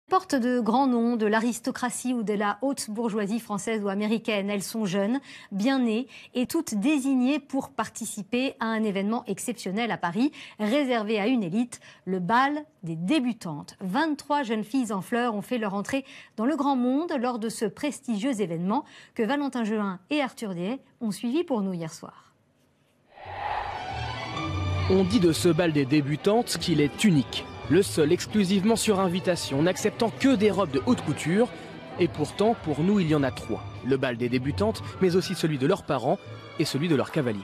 Portent de grands noms de l'aristocratie ou de la haute bourgeoisie française ou américaine. Elles sont jeunes, bien nées et toutes désignées pour participer à un événement exceptionnel à Paris, réservé à une élite, le bal des débutantes. 23 jeunes filles en fleurs ont fait leur entrée dans le grand monde lors de ce prestigieux événement que Valentin Jehin et Arthur Deshaies ont suivi pour nous hier soir. On dit de ce bal des débutantes qu'il est unique. Le seul exclusivement sur invitation, n'acceptant que des robes de haute couture. Et pourtant, pour nous, il y en a trois. Le bal des débutantes, mais aussi celui de leurs parents et celui de leurs cavaliers.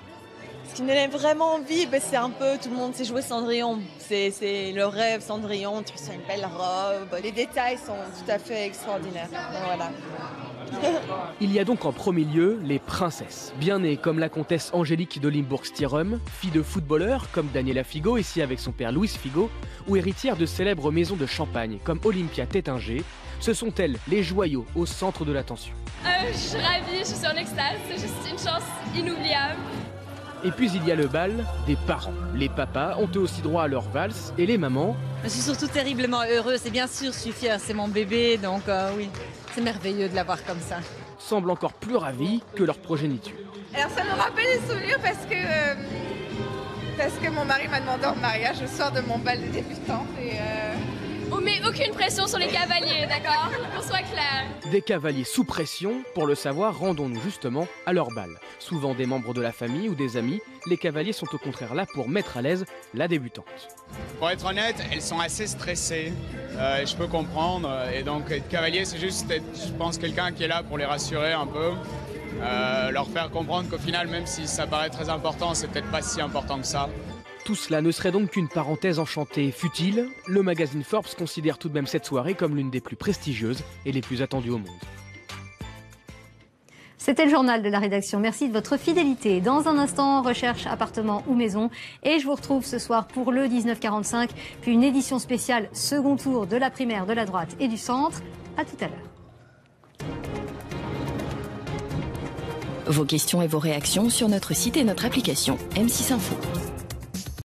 Ce qui me donnait vraiment envie, c'est un peu, tout le monde sait jouer Cendrillon. C'est le rêve Cendrillon, tu as une belle robe. Les détails sont tout à fait extraordinaires. Voilà. Il y a donc en premier lieu les princesses, bien nées comme la comtesse Angélique de Limbourg-Stirum, fille de footballeurs comme Daniela Figo, ici avec son père Louis Figo, ou héritière de célèbres maisons de champagne comme Olympia Tétinger. Ce sont elles les joyaux au centre de l'attention. Je suis ravie, je suis en extase, c'est juste une chance inoubliable. Et puis il y a le bal des parents. Les papas ont eux aussi droit à leur valse et les mamans... Je suis surtout terriblement heureuse et bien sûr je suis fière, c'est mon bébé, donc oui, c'est merveilleux de l'avoir comme ça. Semblent encore plus ravis que leur progéniture. Alors ça me rappelle des souvenirs parce que mon mari m'a demandé en mariage le soir de mon bal de débutante et On met aucune pression sur les cavaliers, d'accord? Qu'on soit clair. Des cavaliers sous pression, pour le savoir, rendons-nous justement à leur bal. Souvent des membres de la famille ou des amis, les cavaliers sont au contraire là pour mettre à l'aise la débutante. Pour être honnête, elles sont assez stressées, je peux comprendre. Et donc être cavalier, c'est juste, je pense, quelqu'un qui est là pour les rassurer un peu. Leur faire comprendre qu'au final, même si ça paraît très important, c'est peut-être pas si important que ça. Tout cela ne serait donc qu'une parenthèse enchantée futile. Le magazine Forbes considère tout de même cette soirée comme l'une des plus prestigieuses et les plus attendues au monde. C'était le journal de la rédaction. Merci de votre fidélité. Dans un instant, recherche appartement ou maison. Et je vous retrouve ce soir pour le 1945, puis une édition spéciale second tour de la primaire de la droite et du centre. À tout à l'heure. Vos questions et vos réactions sur notre site et notre application M6 Info.